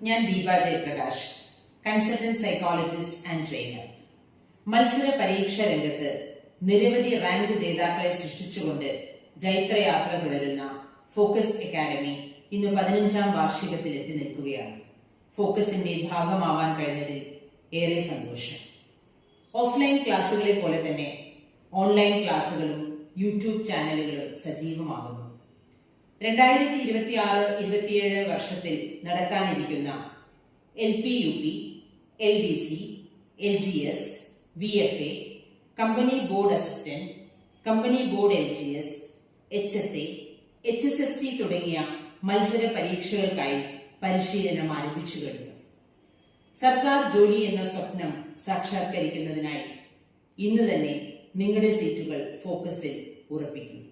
ഞാൻ Deepa Jayaprakash, consultant psychologist and trainer. മത്സര പരീക്ഷ രംഗത്ത് നിരവധി റാങ്ക് ജേതാക്കളെ സൃഷ്ടിച്ചുകൊണ്ട് ജൈത്രയാത്ര തുടരുന്ന ഫോക്കസ് അക്കാഡമി ഇന്ന് 15ാം വാർഷികത്തിൽ എത്തി നിൽക്കുകയാണ്. ഫോക്കസിന്റെ ഭാഗമാവാൻ കഴിഞ്ഞതിൽ ഏറെ സന്തോഷം. ഓഫ്ലൈൻ ക്ലാസുകളെ പോലെ തന്നെ ഓൺലൈൻ ക്ലാസുകളും യൂട്യൂബ് ചാനലുകളും സജീവമാകുന്നു. 2026-27 വർഷത്തിൽ നടക്കാനിരിക്കുന്ന LP, UP, LDC, LGS, VFA, company board assistant, company board LGS, HSA, HSST തുടങ്ങിയ മത്സര പരീക്ഷകൾക്കായി പരിശീലനം ആരംഭിച്ചു കഴിഞ്ഞു. സർക്കാർ ജോലി എന്ന സ്വപ്നം സാക്ഷാത്കരിക്കുന്നതിനായി ഇന്ന് തന്നെ നിങ്ങളുടെ സീറ്റുകൾ ഫോക്കസിൽ ഉറപ്പിക്കും.